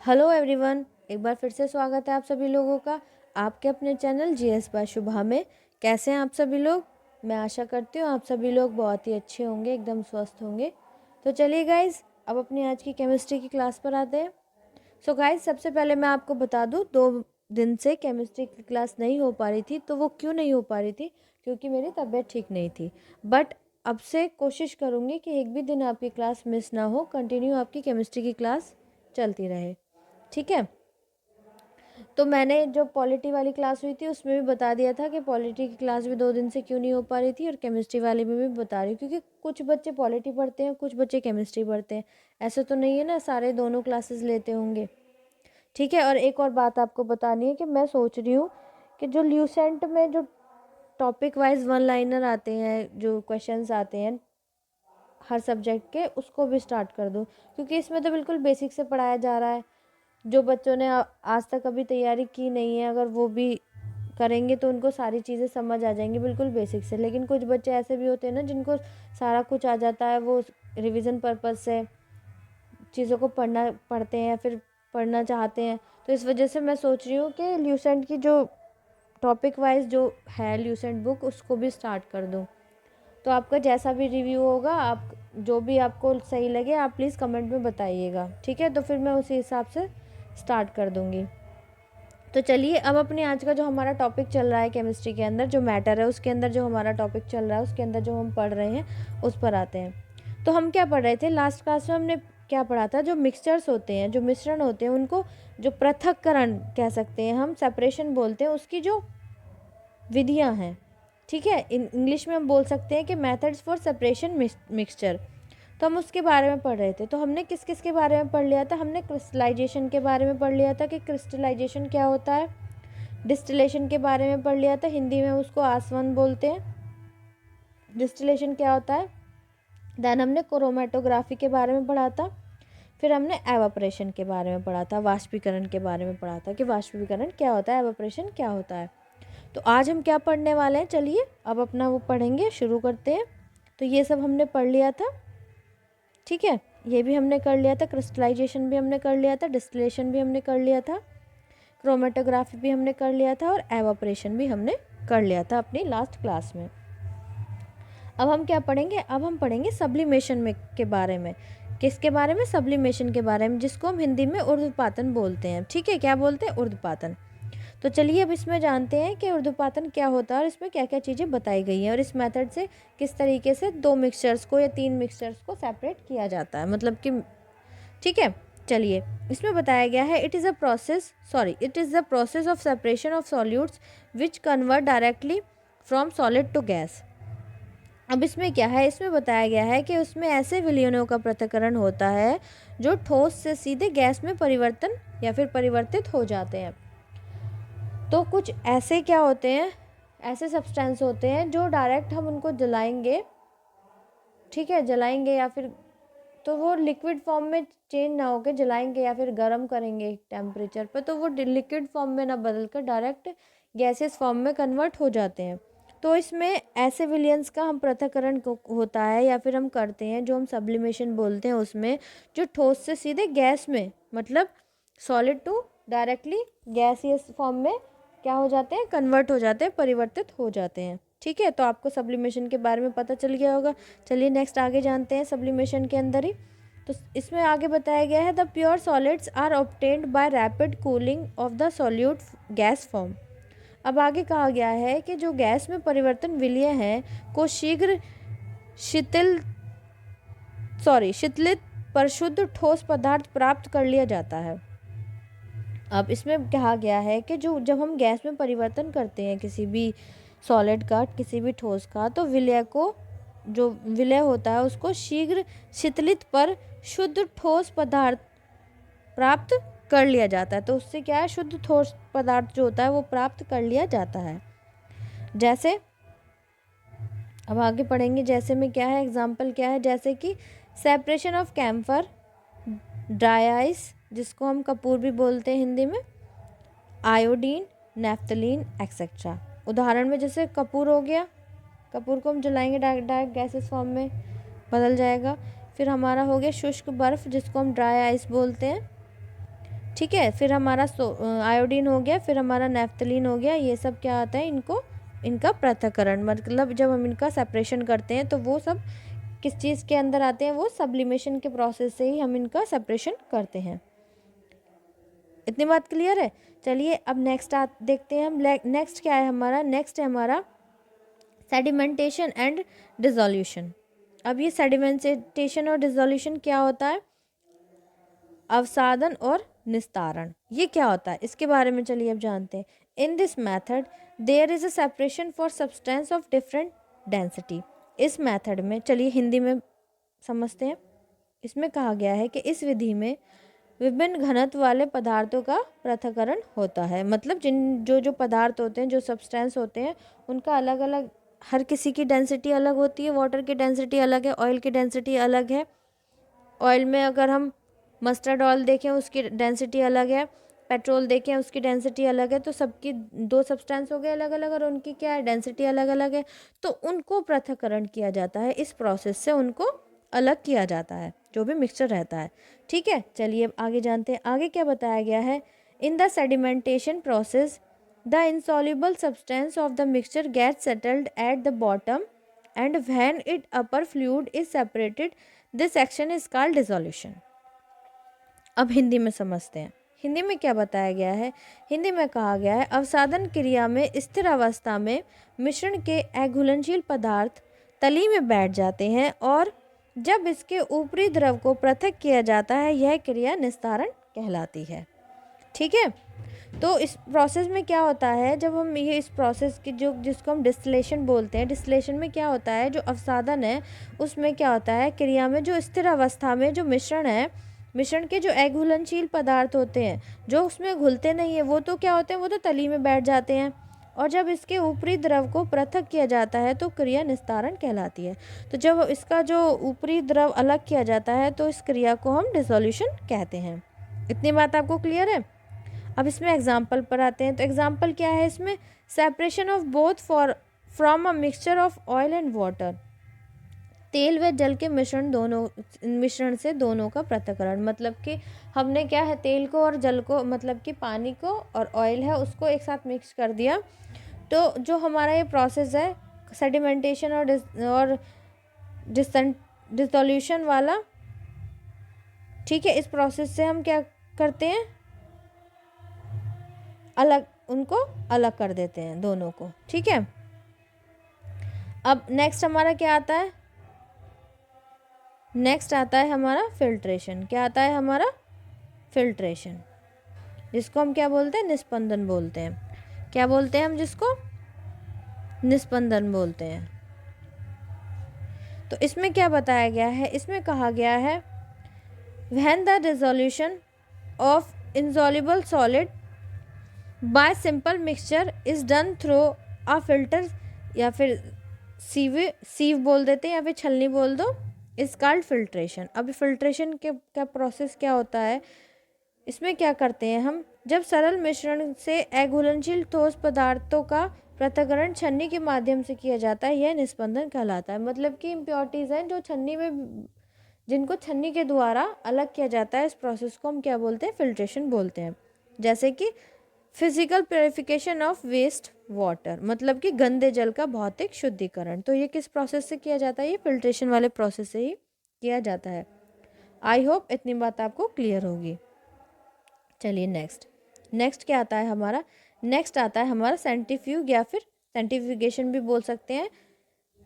Hello everyone, एक बार फिर से स्वागत है आप सभी लोगों का आपके अपने चैनल जीएस बाय शुभा में। कैसे हैं आप सभी लोग? मैं आशा करती हूँ आप सभी लोग बहुत ही अच्छे होंगे, एकदम स्वस्थ होंगे। तो चलिए गाइज, अब अपनी आज की केमिस्ट्री की क्लास पर आते हैं। सो गाइज, सबसे पहले मैं आपको बता दूँ, 2 दिन से केमिस्ट्री की क्लास नहीं हो पा रही थी। तो वो क्यों नहीं हो पा रही थी? क्योंकि मेरी तबीयत ठीक नहीं थी। बट अब से कोशिश करूँगी कि एक भी दिन आपकी क्लास मिस ना हो, कंटिन्यू आपकी केमिस्ट्री की क्लास चलती रहे। ठीक है। तो मैंने जो पॉलिटी वाली क्लास हुई थी उसमें भी बता दिया था कि पॉलिटी की क्लास भी 2 दिन से क्यों नहीं हो पा रही थी, और केमिस्ट्री वाली में भी बता रही हूँ क्योंकि कुछ बच्चे पॉलिटी पढ़ते हैं, कुछ बच्चे केमिस्ट्री पढ़ते हैं। ऐसा तो नहीं है ना सारे दोनों क्लासेस लेते होंगे। ठीक है। और एक और बात आपको बतानी है कि मैं सोच रही हूँ कि जो ल्यूसेंट में जो टॉपिक वाइज वन लाइनर आते हैं, जो क्वेश्चंस आते हैं हर सब्जेक्ट के, उसको भी स्टार्ट कर दूँ, क्योंकि इसमें तो बिल्कुल बेसिक से पढ़ाया जा रहा है। जो बच्चों ने आज तक अभी तैयारी की नहीं है, अगर वो भी करेंगे तो उनको सारी चीज़ें समझ आ जाएंगी बिल्कुल बेसिक से। लेकिन कुछ बच्चे ऐसे भी होते हैं ना जिनको सारा कुछ आ जाता है, वो रिवीजन पर्पज़ से चीज़ों को पढ़ते हैं या फिर पढ़ना चाहते हैं। तो इस वजह से मैं सोच रही हूँ कि ल्यूसेंट की जो टॉपिक वाइज जो है ल्यूसेंट बुक, उसको भी स्टार्ट कर दूँ। तो आपका जैसा भी रिव्यू होगा, आप जो भी आपको सही लगे आप प्लीज़ कमेंट में बताइएगा। ठीक है। तो फिर मैं उसी हिसाब से स्टार्ट कर दूँगी। तो चलिए, अब अपने आज का जो हमारा टॉपिक चल रहा है केमिस्ट्री के अंदर, जो मैटर है उसके अंदर जो हमारा टॉपिक चल रहा है, उसके अंदर जो हम पढ़ रहे हैं उस पर आते हैं। तो हम क्या पढ़ रहे थे लास्ट क्लास में? हमने क्या पढ़ा था? जो मिक्सचर्स होते हैं, जो मिश्रण होते हैं, उनको जो पृथक्करण कह सकते हैं, हम सेपरेशन बोलते हैं, उसकी जो विधियाँ हैं। ठीक है। इंग्लिश में हम बोल सकते हैं कि मेथड्स फॉर सेपरेशन मिक्सचर। तो हम उसके बारे में पढ़ रहे थे। तो हमने किस किस के बारे में पढ़ लिया था? हमने क्रिस्टलाइजेशन के बारे में पढ़ लिया था कि क्रिस्टलाइजेशन क्या होता है। डिस्टिलेशन के बारे में पढ़ लिया था, हिंदी में उसको आसवन बोलते हैं। डिस्टिलेशन क्या होता है। देन हमने क्रोमेटोग्राफी के बारे में पढ़ा था। फिर हमने एवापोरेशन के बारे में पढ़ा था, वाष्पीकरण के बारे में पढ़ा था कि वाष्पीकरण क्या होता है, एवापोरेशन क्या होता है। तो आज हम क्या पढ़ने वाले हैं? चलिए अब अपना वो पढ़ेंगे, शुरू करते हैं। तो ये सब हमने पढ़ लिया था। ठीक है। ये भी हमने कर लिया था, क्रिस्टलाइजेशन भी हमने कर लिया था, डिस्टिलेशन भी हमने कर लिया था, क्रोमेटोग्राफी भी हमने कर लिया था, और एवापोरेशन भी हमने कर लिया था अपनी लास्ट क्लास में। अब हम क्या पढ़ेंगे? अब हम पढ़ेंगे सब्लिमेशन में के बारे में। किसके बारे में? सब्लिमेशन के बारे में, जिसको हम हिंदी में ऊर्ध्वपातन बोलते हैं। ठीक है। क्या बोलते हैं? ऊर्ध्वपातन। तो चलिए अब इसमें जानते हैं कि ऊर्ध्वपातन क्या होता है और इसमें क्या क्या चीज़ें बताई गई हैं, और इस मेथड से किस तरीके से 2 मिक्सचर्स को या 3 मिक्सचर्स को सेपरेट किया जाता है, मतलब कि। ठीक है। चलिए, इसमें बताया गया है it is the process of separation of solutes which convert directly from solid to gas. अब इसमें क्या है? इसमें बताया गया है कि उसमें ऐसे विलयनों का पृथक्करण होता है जो ठोस से सीधे गैस में परिवर्तन या फिर परिवर्तित हो जाते हैं। तो कुछ ऐसे क्या होते हैं, ऐसे सब्सटेंस होते हैं जो डायरेक्ट हम उनको जलाएंगे। ठीक है। जलाएंगे या फिर तो वो लिक्विड फॉर्म में चेंज ना होकर, जलाएंगे या फिर गर्म करेंगे टेम्परेचर पर, तो वो लिक्विड फॉर्म में ना बदल कर डायरेक्ट गैसेस फॉर्म में कन्वर्ट हो जाते हैं। तो इसमें ऐसे विलियंस का हम पृथक्करण होता है या फिर हम करते हैं, जो हम सब्लिमेशन बोलते हैं, उसमें जो ठोस से सीधे गैस में, मतलब solid to directly gaseous form में क्या हो जाते हैं? कन्वर्ट हो जाते हैं, परिवर्तित हो जाते हैं। ठीक है। तो आपको सब्लिमेशन के बारे में पता चल गया होगा। चलिए नेक्स्ट आगे जानते हैं सब्लिमेशन के अंदर ही। तो इसमें आगे बताया गया है the pure solids are obtained by rapid cooling of the solute gas form. अब आगे कहा गया है कि जो गैस में परिवर्तन विलय हैं को शीघ्र शीतलित पर शुद्ध ठोस पदार्थ प्राप्त कर लिया जाता है। अब इसमें कहा गया है कि जो जब हम गैस में परिवर्तन करते हैं किसी भी सॉलिड का, किसी भी ठोस का, तो जो विलय होता है उसको शीघ्र शीतलित पर शुद्ध ठोस पदार्थ प्राप्त कर लिया जाता है। तो उससे क्या है? शुद्ध ठोस पदार्थ जो होता है वो प्राप्त कर लिया जाता है। जैसे अब आगे पढ़ेंगे, जैसे में क्या है, एग्जाम्पल क्या है, जैसे कि separation of camphor, dry ice जिसको हम कपूर भी बोलते हैं हिंदी में, आयोडीन, नेफ्थलीन एक्सेट्रा। उदाहरण में जैसे कपूर हो गया, कपूर को हम जलाएंगे डायरेक्ट गैसेस फॉर्म में बदल जाएगा। फिर हमारा हो गया शुष्क बर्फ़ जिसको हम ड्राई आइस बोलते हैं। ठीक है। फिर हमारा आयोडीन हो गया, फिर हमारा नेफ्थलीन हो गया। ये सब क्या आता है, इनका पृथक्करण, मतलब जब हम इनका सेपरेशन करते हैं तो वो सब किस चीज़ के अंदर आते हैं, वो सब्लिमेशन के प्रोसेस से ही हम इनका सेपरेशन करते हैं। इतनी बात क्लियर है। चलिए अब नेक्स्ट देखते हैं हम। नेक्स्ट क्या है हमारा, नेक्स्ट है हमारा सेडिमेंटेशन एंड डिसोल्यूशन। अब ये सेडिमेंटेशन और डिसोल्यूशन क्या होता है, अवसादन और निस्तारण, ये क्या होता है इसके बारे में चलिए अब जानते हैं। In this method there is a separation for substance of different density. इस मेथड में, चलिए हिंदी में समझते हैं। इसमें कहा गया है कि इस विधि में विभिन्न घनत्व वाले पदार्थों का पृथक्करण होता है। मतलब जो पदार्थ होते हैं, जो सब्सटेंस होते हैं, उनका अलग अलग, हर किसी की डेंसिटी अलग होती है। वाटर की डेंसिटी अलग है, ऑयल की डेंसिटी अलग है। ऑयल में अगर हम मस्टर्ड ऑयल देखें उसकी डेंसिटी अलग है, पेट्रोल देखें उसकी डेंसिटी अलग है। तो सबकी दो सब्सटेंस हो गए अलग अलग और उनकी क्या है, डेंसिटी अलग अलग है। तो उनको पृथक्करण किया जाता है, इस प्रोसेस से उनको अलग किया जाता है, जो भी मिक्सचर रहता है। ठीक है, चलिए अब आगे जानते हैं। आगे क्या बताया गया है, in the sedimentation process the insoluble substance of the mixture gets settled at the bottom and when its upper fluid is separated this action is called dissolution। अब हिंदी में समझते हैं। हिंदी में क्या बताया गया है, हिंदी में कहा गया है अवसादन क्रिया में स्थिर अवस्था में मिश्रण के अघुलनशील पदार्थ तली में बैठ जाते हैं और जब इसके ऊपरी द्रव को पृथक किया जाता है यह क्रिया निस्तारण कहलाती है। ठीक है, तो इस प्रोसेस में क्या होता है, जब हम ये इस प्रोसेस की जिसको हम डिस्टिलेशन बोलते हैं, डिस्टिलेशन में क्या होता है, जो अवसादन है उसमें क्या होता है, क्रिया में जो स्थिर अवस्था में जो मिश्रण है, मिश्रण के जो अघुलनशील पदार्थ होते हैं जो उसमें घुलते नहीं है, वो तो क्या होते हैं, वो तो तली में बैठ जाते हैं और जब इसके ऊपरी द्रव को पृथक किया जाता है तो क्रिया निस्तारण कहलाती है। तो जब इसका जो ऊपरी द्रव अलग किया जाता है तो इस क्रिया को हम डिसोल्यूशन कहते हैं। इतनी बात आपको क्लियर है। अब इसमें एग्जाम्पल पर आते हैं। तो एग्जाम्पल क्या है इसमें, separation of both from a mixture of oil and water. तेल व जल के मिश्रण से दोनों का पृथक्करण। मतलब कि हमने क्या है, तेल को और जल को, मतलब कि पानी को और ऑयल है उसको एक साथ मिक्स कर दिया। तो जो हमारा ये प्रोसेस है सेडिमेंटेशन और डिसोल्यूशन वाला, ठीक है, इस प्रोसेस से हम क्या करते हैं, उनको अलग कर देते हैं दोनों को। ठीक है, अब नेक्स्ट हमारा क्या आता है, नेक्स्ट आता है हमारा फिल्ट्रेशन। क्या आता है हमारा, फिल्ट्रेशन, जिसको हम क्या बोलते हैं, निस्पंदन बोलते हैं। क्या बोलते हैं हम जिसको, निस्पंदन बोलते हैं। तो इसमें क्या बताया गया है, इसमें कहा गया है when the dissolution of insoluble solid bye simple mixture is done through a filter, या फिर सीव बोल देते हैं या फिर छलनी बोल दो, इज कॉल्ड फिल्ट्रेशन। अब फिल्ट्रेशन का प्रोसेस क्या होता है, इसमें क्या करते हैं हम, जब सरल मिश्रण से अघुलनशील ठोस पदार्थों का पृथक्करण छन्नी के माध्यम से किया जाता है, यह निस्पंदन कहलाता है। मतलब कि इम्प्योरिटीज़ हैं जो छन्नी में, जिनको छन्नी के द्वारा अलग किया जाता है, इस प्रोसेस को हम क्या बोलते हैं, फिल्ट्रेशन बोलते हैं। जैसे कि physical purification of waste water, मतलब कि गंदे जल का भौतिक शुद्धिकरण। तो ये किस प्रोसेस से किया जाता है, ये फिल्ट्रेशन वाले प्रोसेस से ही किया जाता है। आई होप इतनी बात आपको क्लियर होगी। चलिए नेक्स्ट क्या आता है हमारा, नेक्स्ट आता है हमारा सेंट्रीफ्यूग, या फिर सेंट्रीफ्यूगेशन भी बोल सकते हैं,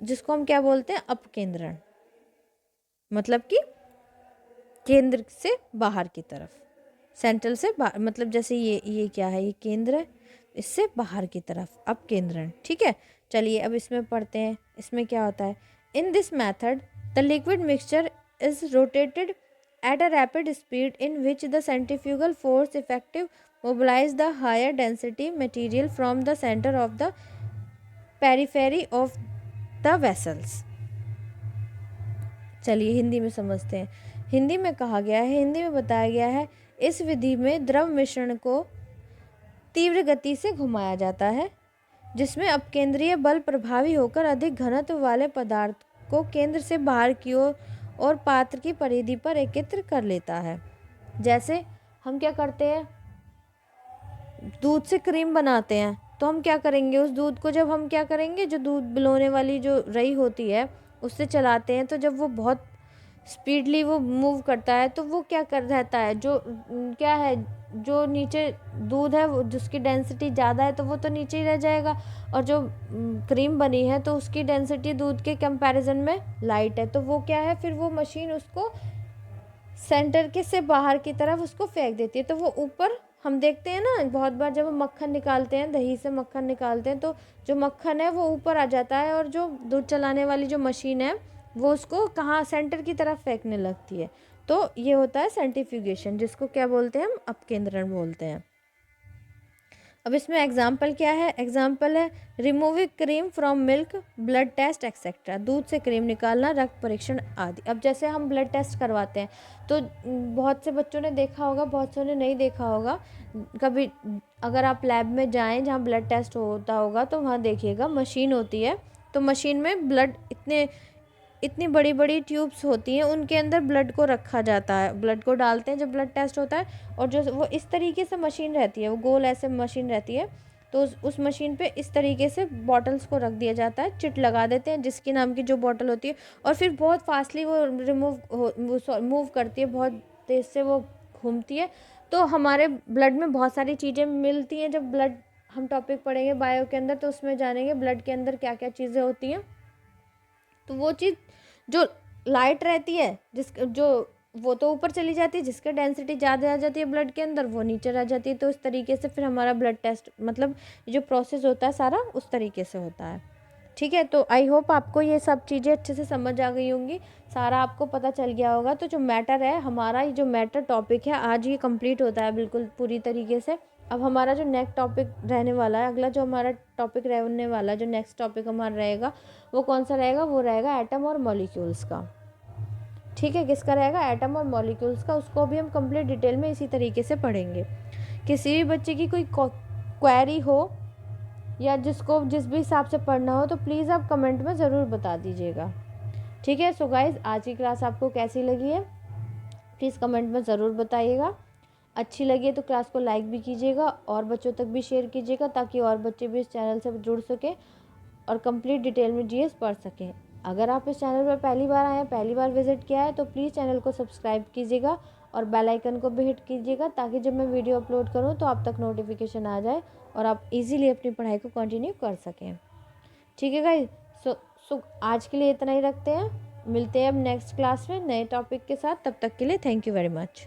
जिसको हम क्या बोलते हैं, अपकेंद्रण। मतलब कि केंद्र से बाहर की तरफ, सेंट्रल से बाहर, मतलब जैसे ये क्या है, ये केंद्र है, इससे बाहर की तरफ अपकेंद्रण। ठीक है, चलिए अब इसमें पढ़ते हैं, इसमें क्या होता है। In this method the liquid mixture is rotated at a rapid speed in which the centrifugal force effective mobilize the higher density material from the center of the periphery of the vessels. चलिए हिंदी में समझते हैं। हिंदी में कहा गया है, हिंदी में बताया गया है, इस विधि में द्रव मिश्रण को तीव्र गति से घुमाया जाता है, जिसमें अपकेंद्रीय बल प्रभावी होकर अधिक घनत्व वाले पदार्थ को केंद्र से बाहर की ओर और पात्र की परिधि पर एकत्र कर लेता है। जैसे हम क्या करते हैं, दूध से क्रीम बनाते हैं। तो हम क्या करेंगे, उस दूध को जब हम क्या करेंगे, जो दूध बिलोने वाली जो रई होती है उससे चलाते हैं, तो जब वो बहुत स्पीडली वो मूव करता है तो वो क्या कर रहता है, जो क्या है, जो नीचे दूध है वो जिसकी डेंसिटी ज़्यादा है तो वो तो नीचे ही रह जाएगा, और जो क्रीम बनी है तो उसकी डेंसिटी दूध के कंपैरिजन में लाइट है, तो वो क्या है, फिर वो मशीन उसको सेंटर के से बाहर की तरफ उसको फेंक देती है। तो वो ऊपर हम देखते हैं ना, बहुत बार जब हम मक्खन निकालते हैं, दही से मक्खन निकालते हैं, तो जो मक्खन है वो ऊपर आ जाता है, और जो दूध चलाने वाली जो मशीन है वो उसको कहाँ, सेंटर की तरफ फेंकने लगती है। तो ये होता है सेंट्रीफ्यूगेशन, जिसको क्या बोलते हैं हम, अपकेंद्रण बोलते हैं। अब इसमें एग्जाम्पल क्या है, एग्जाम्पल है removing cream from milk, blood test etcetera, दूध से क्रीम निकालना, रक्त परीक्षण आदि। अब जैसे हम ब्लड टेस्ट करवाते हैं तो बहुत से बच्चों ने देखा होगा, बहुत से ने नहीं देखा होगा। कभी अगर आप लैब में जाएं जहाँ ब्लड टेस्ट होता होगा तो वहाँ देखिएगा मशीन होती है, तो मशीन में ब्लड इतनी बड़ी बड़ी ट्यूब्स होती हैं, उनके अंदर ब्लड को रखा जाता है, ब्लड को डालते हैं जब ब्लड टेस्ट होता है, और जो वो इस तरीके से मशीन रहती है, वो गोल ऐसे मशीन रहती है, तो उस मशीन पे इस तरीके से बॉटल्स को रख दिया जाता है, चिट लगा देते हैं जिसकी नाम की जो बॉटल होती है, और फिर बहुत फास्टली वो मूव करती है, बहुत तेज़ से वो घूमती है। तो हमारे ब्लड में बहुत सारी चीज़ें मिलती हैं, जब ब्लड हम टॉपिक पढ़ेंगे बायो के अंदर तो उसमें जानेंगे ब्लड के अंदर क्या क्या चीज़ें होती हैं। तो वो चीज़ जो लाइट रहती है, जो वो तो ऊपर चली जाती है, जिसकी डेंसिटी ज़्यादा आ जाती है ब्लड के अंदर वो नीचे रह जाती है। तो इस तरीके से फिर हमारा ब्लड टेस्ट, मतलब जो प्रोसेस होता है सारा उस तरीके से होता है। ठीक है, तो आई होप आपको ये सब चीज़ें अच्छे से समझ आ गई होंगी, सारा आपको पता चल गया होगा। तो जो मैटर है हमारा, ये जो मैटर टॉपिक है आज ये कंप्लीट होता है बिल्कुल पूरी तरीके से। अब हमारा जो नेक्स्ट टॉपिक रहने वाला है, अगला जो हमारा टॉपिक रहने वाला, जो नेक्स्ट टॉपिक हमारा रहेगा वो कौन सा रहेगा, वो रहेगा एटम और मॉलिक्यूल्स का। ठीक है, किसका रहेगा, एटम और मॉलिक्यूल्स का। उसको भी हम कंप्लीट डिटेल में इसी तरीके से पढ़ेंगे। किसी भी बच्चे की कोई क्वेरी हो या जिसको जिस भी हिसाब से पढ़ना हो तो प्लीज़ आप कमेंट में ज़रूर बता दीजिएगा। ठीक है, सो गाइज आज की क्लास आपको कैसी लगी है प्लीज़ कमेंट में ज़रूर बताइएगा। अच्छी लगी है तो क्लास को लाइक भी कीजिएगा और बच्चों तक भी शेयर कीजिएगा, ताकि और बच्चे भी इस चैनल से जुड़ सके और कंप्लीट डिटेल में जीएस पढ़ सकें। अगर आप इस चैनल पर पहली बार आए हैं, पहली बार विजिट किया है, तो प्लीज़ चैनल को सब्सक्राइब कीजिएगा और बेल आइकन को भी हिट कीजिएगा, ताकि जब मैं वीडियो अपलोड करूं तो आप तक नोटिफिकेशन आ जाए और आप इजीली अपनी पढ़ाई को कंटिन्यू कर सकें। ठीक है गाइस, सो आज के लिए इतना ही रखते हैं, मिलते हैं अब नेक्स्ट क्लास में नए टॉपिक के साथ। तब तक के लिए थैंक यू वेरी मच।